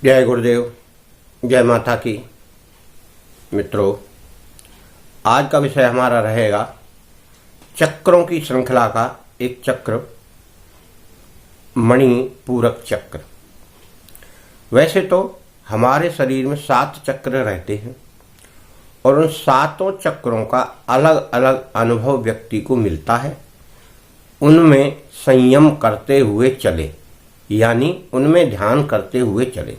जय गुरुदेव, जय माता की। मित्रों, आज का विषय हमारा रहेगा चक्रों की श्रृंखला का एक चक्र, मणिपूरक चक्र। वैसे तो हमारे शरीर में 7 चक्र रहते हैं और उन 7 चक्रों का अलग अलग अनुभव व्यक्ति को मिलता है। उनमें संयम करते हुए चले, यानी उनमें ध्यान करते हुए चले।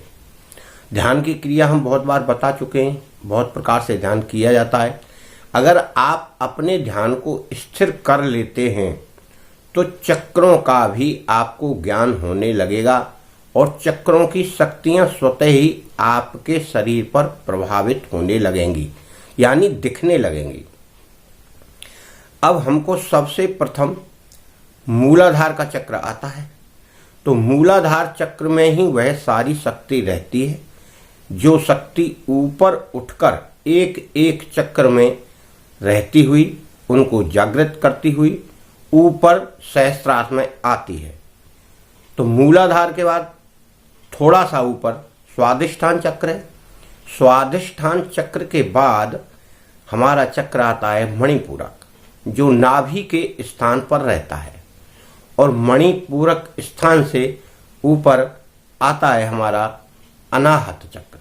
ध्यान की क्रिया हम बहुत बार बता चुके हैं, बहुत प्रकार से ध्यान किया जाता है। अगर आप अपने ध्यान को स्थिर कर लेते हैं तो चक्रों का भी आपको ज्ञान होने लगेगा और चक्रों की शक्तियां स्वतः ही आपके शरीर पर प्रभावित होने लगेंगी, यानी दिखने लगेंगी। अब हमको सबसे प्रथम मूलाधार का चक्र आता है। तो मूलाधार चक्र में ही वह सारी शक्ति रहती है जो शक्ति ऊपर उठकर एक एक चक्र में रहती हुई उनको जागृत करती हुई ऊपर सहस्त्रार में आती है। तो मूलाधार के बाद थोड़ा सा ऊपर स्वादिष्ठान चक्र है। स्वादिष्ठान चक्र के बाद हमारा चक्र आता है मणिपूरक, जो नाभि के स्थान पर रहता है। और मणिपूरक स्थान से ऊपर आता है हमारा अनाहत चक्र।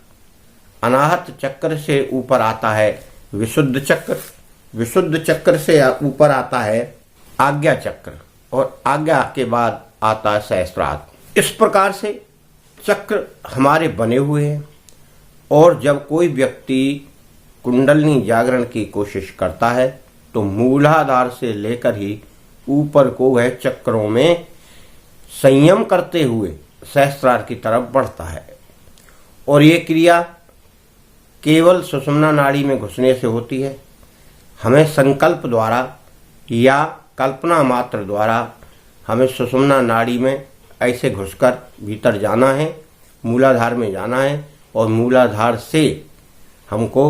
अनाहत चक्र से ऊपर आता है विशुद्ध चक्र। विशुद्ध चक्र से ऊपर आता है आज्ञा चक्र और आज्ञा के बाद आता है सहस्त्रार। इस प्रकार से चक्र हमारे बने हुए हैं। और जब कोई व्यक्ति कुंडलिनी जागरण की कोशिश करता है तो मूलाधार से लेकर ही ऊपर को वह चक्रों में संयम करते हुए सहस्त्रार की तरफ बढ़ता है। और ये क्रिया केवल सुषुम्ना नाड़ी में घुसने से होती है। हमें संकल्प द्वारा या कल्पना मात्र द्वारा हमें सुषुम्ना नाड़ी में ऐसे घुसकर भीतर जाना है, मूलाधार में जाना है और मूलाधार से हमको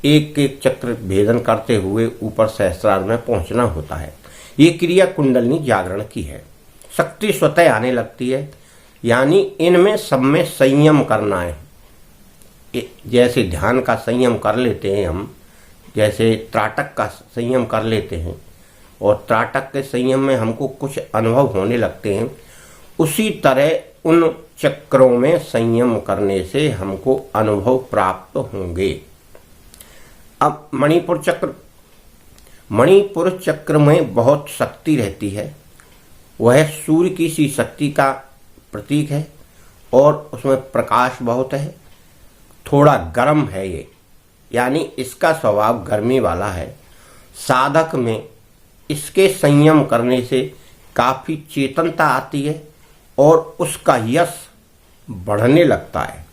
एक एक चक्र भेदन करते हुए ऊपर सहस्त्रार में पहुंचना होता है। ये क्रिया कुंडलिनी जागरण की है। शक्ति स्वतः आने लगती है, यानी इनमें सब में संयम करना है। जैसे ध्यान का संयम कर लेते हैं हम, जैसे त्राटक का संयम कर लेते हैं और त्राटक के संयम में हमको कुछ अनुभव होने लगते हैं, उसी तरह उन चक्रों में संयम करने से हमको अनुभव प्राप्त होंगे। अब मणिपुर चक्र, मणिपुर चक्र में बहुत शक्ति रहती है। वह सूर्य की सी शक्ति का प्रतीक है और उसमें प्रकाश बहुत है। थोड़ा गर्म है ये, यानी इसका स्वभाव गर्मी वाला है। साधक में इसके संयम करने से काफ़ी चेतनता आती है और उसका यश बढ़ने लगता है।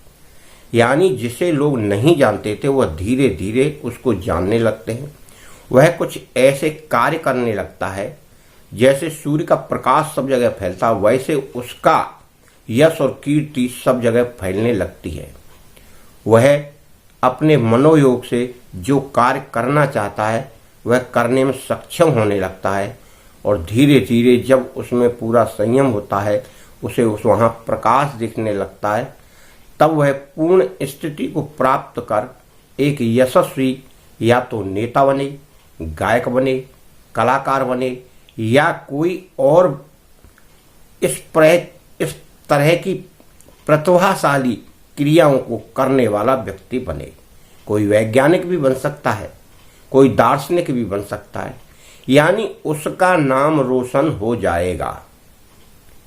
यानी जिसे लोग नहीं जानते थे वह धीरे धीरे उसको जानने लगते हैं। वह कुछ ऐसे कार्य करने लगता है जैसे सूर्य का प्रकाश सब जगह फैलता, वैसे उसका यश और कीर्ति सब जगह फैलने लगती है। वह अपने मनोयोग से जो कार्य करना चाहता है वह करने में सक्षम होने लगता है और धीरे धीरे जब उसमें पूरा संयम होता है, उसे वहाँ प्रकाश दिखने लगता है, तब वह पूर्ण स्थिति को प्राप्त कर एक यशस्वी या तो नेता बने, गायक बने, कलाकार बने या कोई और इस तरह की प्रतिभाशाली क्रियाओं को करने वाला व्यक्ति बने। कोई वैज्ञानिक भी बन सकता है, कोई दार्शनिक भी बन सकता है, यानी उसका नाम रोशन हो जाएगा।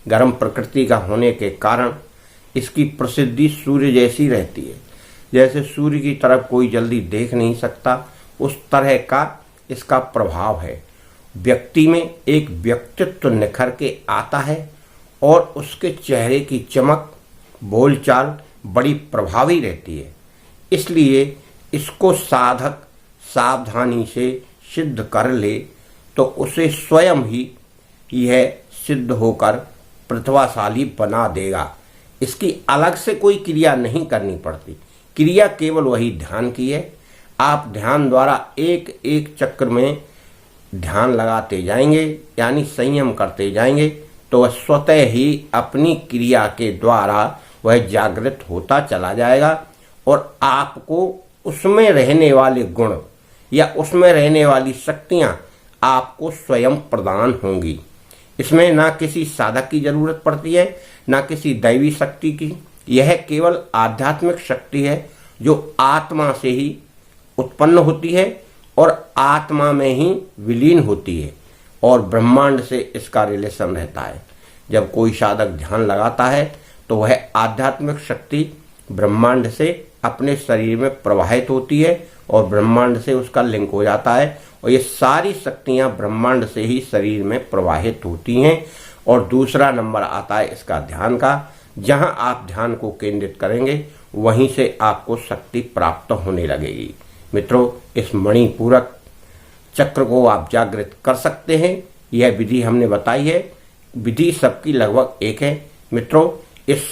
गर्म प्रकृति का होने के कारण इसकी प्रसिद्धि सूर्य जैसी रहती है। जैसे सूर्य की तरफ कोई जल्दी देख नहीं सकता, उस तरह का इसका प्रभाव है। व्यक्ति में एक व्यक्तित्व निखर के आता है और उसके चेहरे की चमक, बोलचाल बड़ी प्रभावी रहती है। इसलिए इसको साधक सावधानी से सिद्ध कर ले तो उसे स्वयं ही यह सिद्ध होकर प्रतिभाशाली बना देगा। इसकी अलग से कोई क्रिया नहीं करनी पड़ती। क्रिया केवल वही ध्यान की है। आप ध्यान द्वारा एक एक चक्र में ध्यान लगाते जाएंगे, यानी संयम करते जाएंगे, तो वह स्वतः ही अपनी क्रिया के द्वारा वह जागृत होता चला जाएगा और आपको उसमें रहने वाले गुण या उसमें रहने वाली शक्तियां आपको स्वयं प्रदान होंगी। इसमें ना किसी साधक की जरूरत पड़ती है, ना किसी दैवी शक्ति की। यह केवल आध्यात्मिक शक्ति है जो आत्मा से ही उत्पन्न होती है और आत्मा में ही विलीन होती है और ब्रह्मांड से इसका रिलेशन रहता है। जब कोई साधक ध्यान लगाता है तो वह आध्यात्मिक शक्ति ब्रह्मांड से अपने शरीर में प्रवाहित होती है और ब्रह्मांड से उसका लिंक हो जाता है और ये सारी शक्तियां ब्रह्मांड से ही शरीर में प्रवाहित होती हैं। और दूसरा नंबर आता है इसका ध्यान का। जहां आप ध्यान को केंद्रित करेंगे वहीं से आपको शक्ति प्राप्त होने लगेगी। मित्रों, इस मणिपूरक चक्र को आप जागृत कर सकते हैं। यह विधि हमने बताई है, विधि सबकी लगभग एक है। मित्रों, इस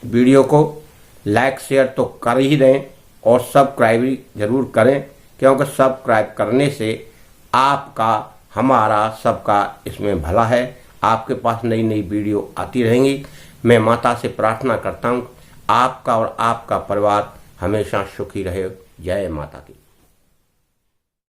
वीडियो को लाइक शेयर तो कर ही दें और सब्सक्राइब भी जरूर करें, क्योंकि सब्सक्राइब करने से आपका, हमारा, सबका इसमें भला है। आपके पास नई नई वीडियो आती रहेंगी। मैं माता से प्रार्थना करता हूँ आपका और आपका परिवार हमेशा सुखी रहे। जय माता की।